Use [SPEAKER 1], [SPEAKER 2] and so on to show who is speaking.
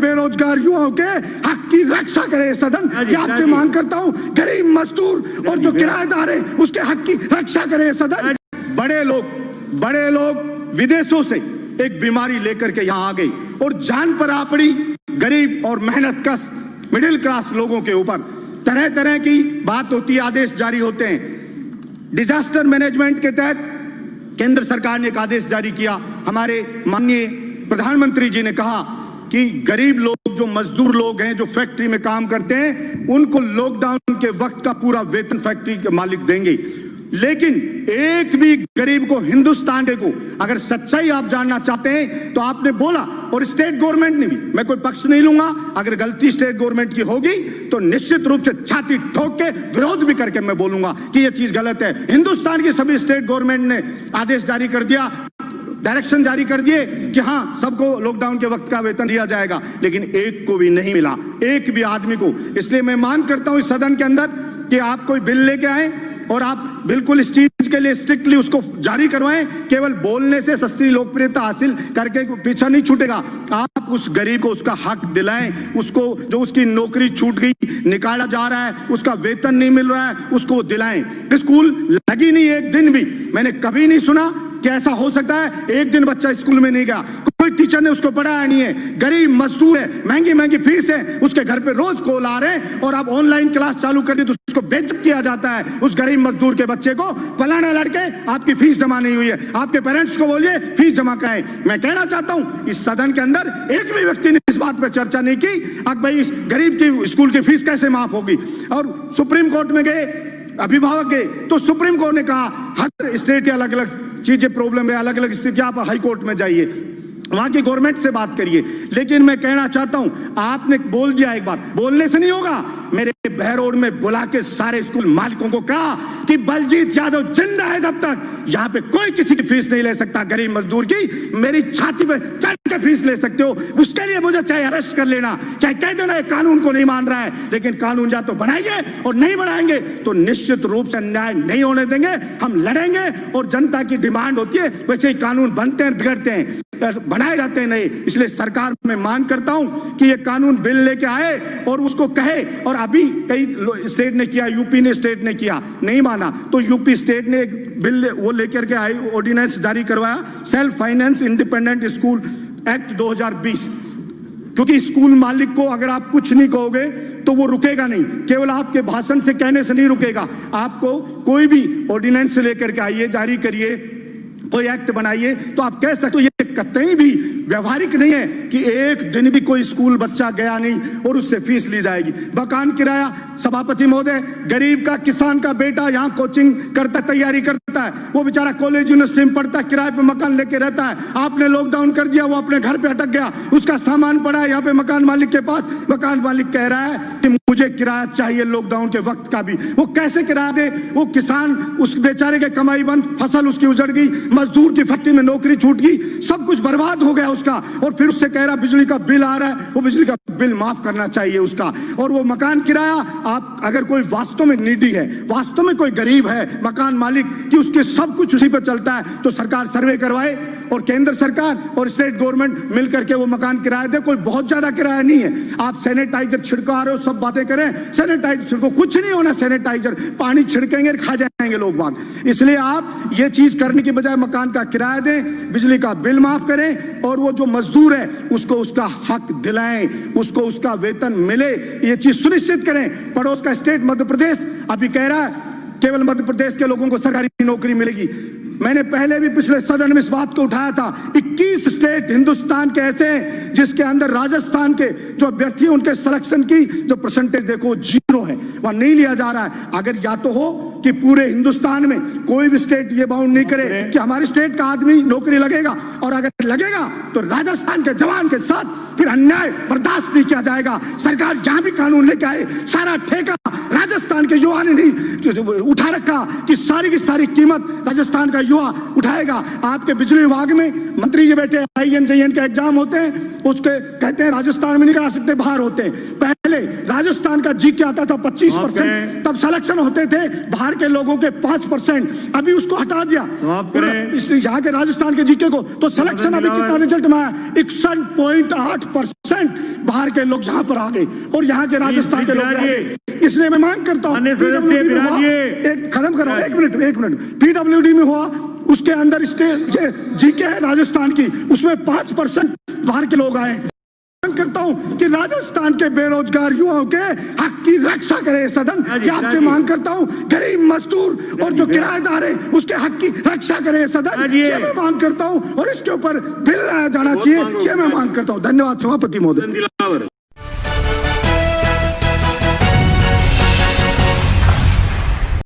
[SPEAKER 1] बेरोजगार युवाओं के हक की रक्षा करे सदन। कि आपसे मांग करता हूं, गरीब मजदूर और जो किराएदार है उसके हक की रक्षा करे सदन। बड़े लोग विदेशों से एक बीमारी लेकर के यहाँ आ गई और जान पर आ पड़ी गरीब और मेहनत कश मिडिल क्लास लोगों के ऊपर। तरह तरह की बात होती है, आदेश जारी होते हैं। डिजास्टर मैनेजमेंट के तहत केंद्र सरकार ने एक आदेश जारी किया। हमारे माननीय प्रधानमंत्री जी ने कहा कि गरीब लोग, जो मजदूर लोग हैं, जो फैक्ट्री में काम करते हैं, उनको लॉकडाउन के वक्त का पूरा वेतन फैक्ट्री के मालिक देंगे। लेकिन एक भी गरीब को, हिंदुस्तान को, अगर सच्चाई आप जानना चाहते हैं तो आपने बोला, और स्टेट गवर्नमेंट ने भी, मैं कोई पक्ष नहीं लूंगा, अगर गलती स्टेट गवर्नमेंट की होगी तो निश्चित रूप से छाती ठोक के विरोध भी करके मैं बोलूंगा कि यह चीज गलत है। हिंदुस्तान की सभी स्टेट गवर्नमेंट ने आदेश जारी कर दिया, डायरेक्शन जारी कर दिए कि हाँ, सबको लॉकडाउन के वक्त का वेतन दिया जाएगा, लेकिन एक को भी नहीं मिला, एक भी आदमी को। इसलिए मैं मांग करता हूं इस सदन के अंदर कि आप कोई बिल लेके आए और आप बिल्कुल इस चीज के लिए स्ट्रिक्टली उसको जारी करवाएं। केवल बोलने से सस्ती लोकप्रियता हासिल करके पीछा नहीं छूटेगा। आप उस गरीब को उसका हक दिलाएं, उसको जो उसकी नौकरी छूट गई, निकाला जा रहा है, उसका वेतन नहीं मिल रहा है, उसको दिलाएं। स्कूल लगी नहीं एक दिन भी, मैंने कभी नहीं सुना कि ऐसा हो सकता है एक दिन बच्चा स्कूल में नहीं गया, कोई टीचर ने उसको पढ़ाया नहीं है। गरीब मजदूर है, महंगी महंगी फीस है, उसके घर पे रोज कॉल आ रहे हैं और आप ऑनलाइन क्लास चालू कर दी तो उसको बेइज्जत किया जाता है। उस गरीब मजदूर के बच्चे को, फलाना लड़के आपकी फीस जमा नहीं हुई है, आपके पेरेंट्स को बोलिए फीस जमा कराएं। मैं कहना चाहता हूं इस सदन के अंदर एक भी व्यक्ति ने इस बात पर चर्चा नहीं की कि भाई इस गरीब की स्कूल की फीस कैसे माफ होगी। और सुप्रीम कोर्ट में गए, अभिभावक गए, तो सुप्रीम कोर्ट ने कहा हर स्टेट के अलग अलग चीजें प्रॉब्लम है, अलग अलग स्थिति, आप हाई कोर्ट में जाइए, वहां की गवर्नमेंट से बात करिए। लेकिन मैं कहना चाहता हूं, आपने बोल दिया एक बार, बोलने से नहीं होगा। मेरे बहरोड में बुला के सारे स्कूल मालिकों को कहा कि बलजीत यादव जिंदा है जब तक यहां पे कोई किसी की फीस नहीं ले सकता, गरीब मजदूर की। मेरी छाती पे चढ़ के फीस ले सकते हो, उसके लिए मुझे चाहे अरेस्ट कर लेना, चाहे कह देना ये कानून को नहीं मान रहा है, लेकिन कानून या तो बनाइए और नहीं बनाएंगे तो निश्चित रूप से अन्याय नहीं होने देंगे। हम लड़ेंगे और जनता की डिमांड होती है, वैसे ही कानून बनते हैं, बिगड़ते हैं, बनाए जाते हैं नहीं। इसलिए सरकार में मांग करता हूं कि ये कानून बिल लेके आए और उसको कहे। और अभी कई स्टेट ने किया, यूपी ने स्टेट ने किया, नहीं माना तो यूपी स्टेट ने एक बिल वो लेकर के आई, ऑर्डिनेंस जारी करवाया, self finance independent school act 2020। क्योंकि स्कूल मालिक को अगर आप कुछ नहीं कहोगे तो वो रुकेगा नहीं, केवल आपके भाषण से कहने से नहीं रुकेगा। आपको कोई भी ऑर्डिनेंस लेकर के आइए, जारी करिए, कोई एक्ट बनाइए तो आप कह सकते हो। ये कतई भी व्यवहारिक नहीं है कि एक दिन भी कोई स्कूल बच्चा गया नहीं और उससे फीस ली जाएगी। मकान किराया, सभापति महोदय, गरीब का, किसान का बेटा यहाँ कोचिंग करता, तैयारी करता है, वो बेचारा कॉलेज यूनिवर्सिटी में पढ़ता है, किराए पे मकान लेके रहता है। आपने लॉकडाउन कर दिया, वो अपने घर पे अटक गया, उसका सामान पड़ा है यहाँ पे मकान मालिक के पास। मकान मालिक कह रहा है कि मुझे किराया चाहिए लॉकडाउन के वक्त का भी। वो कैसे किराया दे? वो किसान, उस बेचारे के कमाई बंद, फसल उसकी उजड़ गई, मजदूर की फैक्ट्री में नौकरी छूट गई, सब कुछ बर्बाद हो गया उसका। और फिर उससे कह रहा बिजली का बिल आ रहा है, वो बिजली का बिल माफ करना चाहिए उसका। और वो मकान किराया, आप अगर कोई वास्तव में नीडी है, वास्तव में कोई गरीब है, मकान मालिक कि उसके सब कुछ उसी पर चलता है, तो सरकार सर्वे करवाए और केंद्र सरकार और स्टेट गवर्नमेंट मिलकर के वो मकान किराया दे। कोई बहुत ज्यादा किराया नहीं है। आप सैनिटाइजर छिड़का रहे हो, सब बातें करें, सैनिटाइजर छिड़को, कुछ नहीं होना सैनिटाइजर, पानी छिड़केंगे खा जाएंगे लोग बाग। इसलिए आप ये चीज करने की बजाय मकान का किराया दें, बिजली का बिल माफ करें और वो जो मजदूर है उसको उसका हक दिलाएं, उसको उसका वेतन मिले, ये चीज सुनिश्चित करें। पड़ोस का स्टेट मध्य प्रदेश अभी कह रहा है केवल मध्य प्रदेश के लोगों को सरकारी नौकरी मिलेगी। मैंने पहले भी पिछले सदन में इस बात को उठाया था। 21 स्टेट हिंदुस्तान के ऐसे हैं जिसके अंदर राजस्थान के जो अभ्यर्थी हैं उनके सिलेक्शन की जो परसेंटेज देखो 0 है, वहां नहीं लिया जा रहा है। अगर या तो हो कि पूरे हिंदुस्तान में कोई भी स्टेट ये बाउंड नहीं करे कि हमारे स्टेट का आदमी नौकरी लगेगा, और अगर लगेगा तो राजस्थान के जवान के साथ फिर अन्याय बर्दाश्त नहीं किया जाएगा। सरकार जहां भी कानून लेके आए, सारा ठेका राजस्थान के युवा ने नहीं उठा रखा कि सारी की सारी कीमत राजस्थान का युवा उठाएगा। आपके बिजली विभाग में मंत्री जी बैठे, INJN के एग्जाम होते हैं, उसके कहते हैं राजस्थान में नहीं करा सकते, बाहर होते हैं। पहले राजस्थान का GK आता था 25%, तब सिलेक्शन होते थे बाहर के लोगों के 5%, अभी उसको हटा दिया यहाँ के राजस्थान के GK को, तो सिलेक्शन अभी कितना रिजल्ट में आया 61.8%। बाहर के लोग यहाँ पर आ गए और यहाँ के राजस्थान के लोग रह गए। इसलिए मैं मांग करता हूँ एक खत्म कर रहा हूँ, एक मिनट पीडब्ल्यूडी में हुआ, उसके अंदर जीके है राजस्थान की, उसमें 5% बाहर के लोग आए। मांग करता हूं कि राजस्थान के बेरोजगार युवाओं के हक की रक्षा करे सदन की आपसे मांग करता हूं। गरीब मजदूर और जो किराएदार है उसके हक की रक्षा करे सदन, ये मैं मांग करता हूं और इसके ऊपर बिल लाया जाना चाहिए, ये मैं मांग करता हूं। धन्यवाद सभापति महोदय।